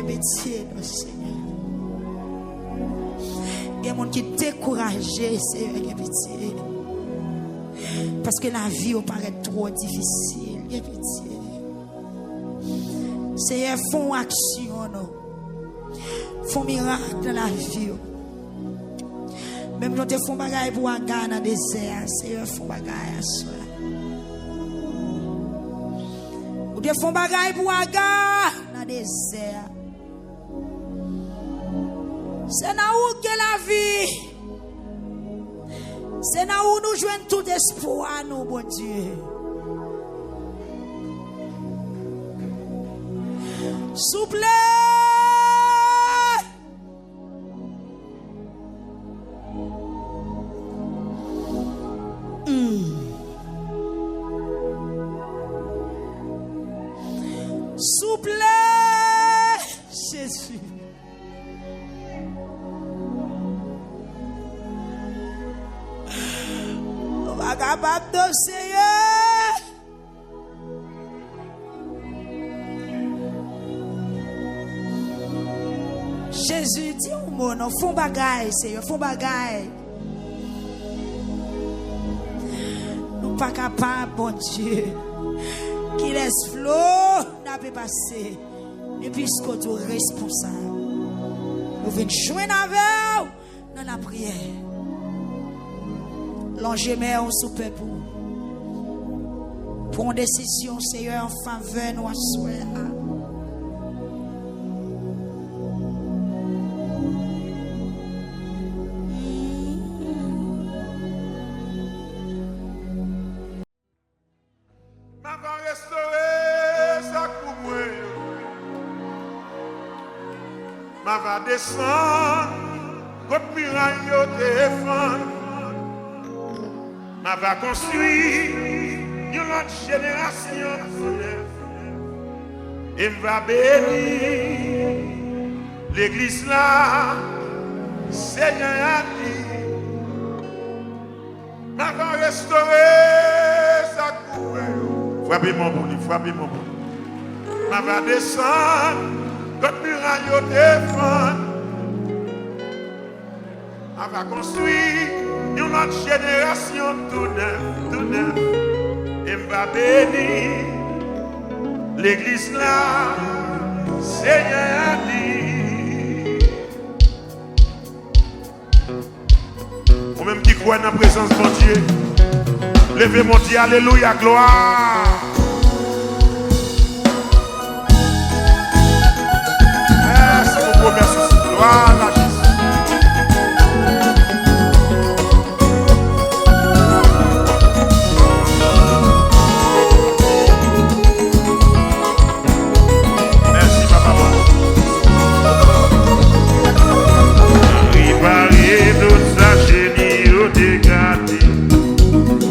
Pitié, non, Seigneur. Il y a des gens qui sont découragés, Seigneur, il y a pitié. Parce que la vie paraît trop difficile, il y a pitié. Seigneur, font action, non. Font miracle dans la vie. Même quand ils font bagaille pour Agar dans le désert, Seigneur, font bagaille à soi. Ou ils font bagaille pour Agar dans le désert. C'est là où que la vie. C'est là où nous jouons tout espoir, nous, bon Dieu. Souple. Souple. Jésus. Capable de Seigneur. Jésus dit au monde, non, font bagaille, Seigneur, font bagaille. Nous pas capables, bon Dieu, qui laisse flot n'a pas passé. Et puisque tu es responsable, nous venons joindre avec vous dans la prière. L'enjeu on soupe pour une décision, Seigneur, en faveur de nous à souhait. Ma va restaurer sa coupe. Ma va descendre, contre muraille au téléphone. Ma va construire une autre génération et va bénir l'église là, Seigneur a dit. Ma va restaurer sa coupe. Frappez mon bon, frappez mon bon. Ma va descendre, contre muraille au téléphone. Ma va construire une autre génération tout neuf, et va bénir l'église là, Seigneur a dit. Vous-même qui croyez dans la présence de mon Dieu, levez mon Dieu, alléluia, gloire. Merci beaucoup, merci, gloire à Jésus.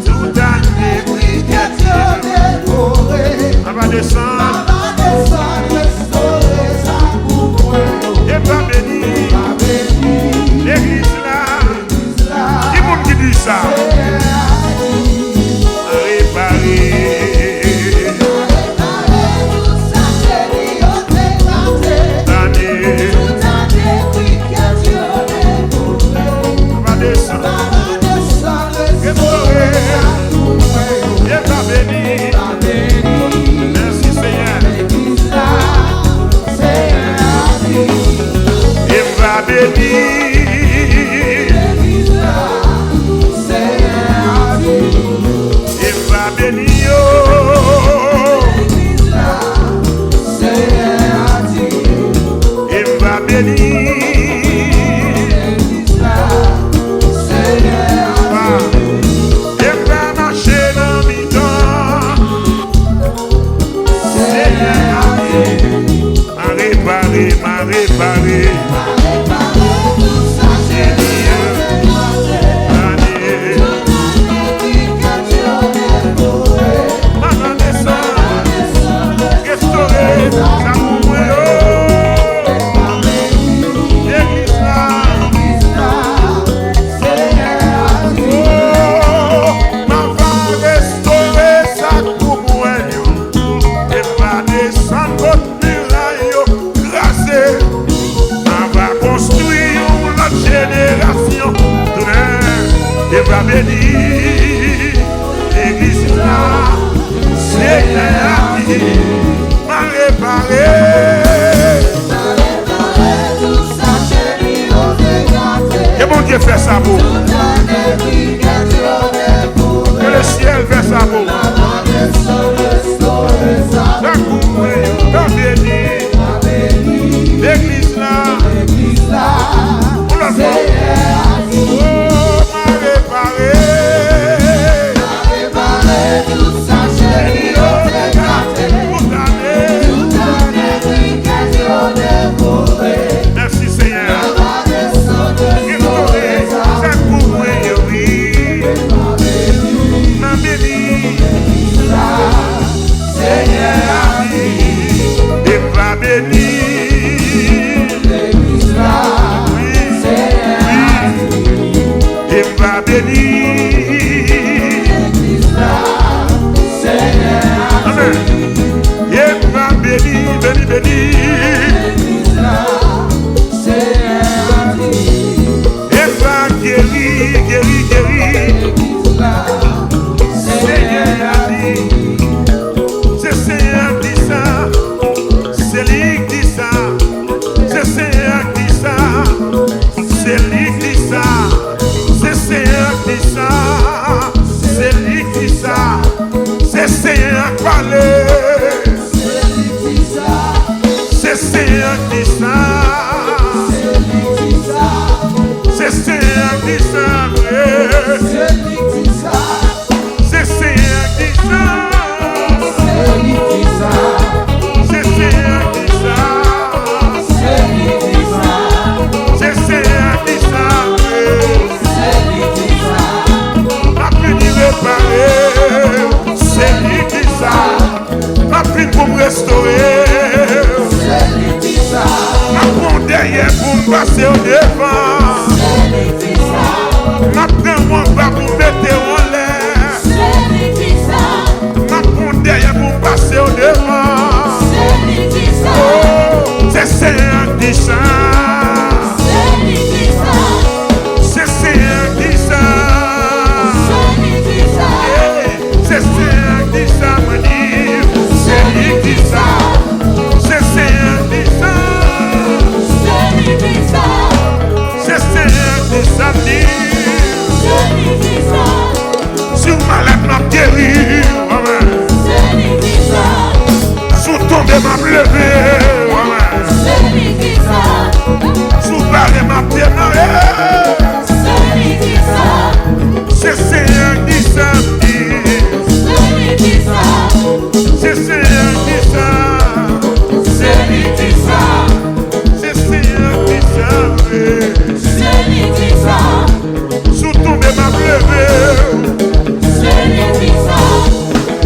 Tout a été pris, Fait ça pour que le ciel fait ça pour l'église là on l'a fait m'a réparé tout ça chérie merci Seigneur. Passer au devant, ma prends mon bas pour mettre en l'air, ma prends derrière pour passer au devant, c'est Seigneur qui chante, c'est Seigneur qui chante, c'est Seigneur qui chante, me dit, c'est lui qui chante, c'est Seigneur qui chante. C'est Seigneur qui s'habille. Sur malade m'a guéri. Sous tombé m'a levé. Sous barré m'a démarré. C'est Seigneur qui s'habille. C'est Seigneur qui s'habille. C'est lui qui s'habille. Sous tombé m'a levé,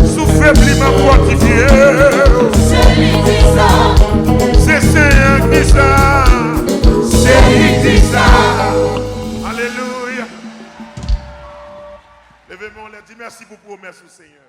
sous faibli m'a fortifié, c'est Seigneur qui ça, c'est lui qui ça. Alléluia. Levez-moi, on leur dit merci pour promesse au Seigneur.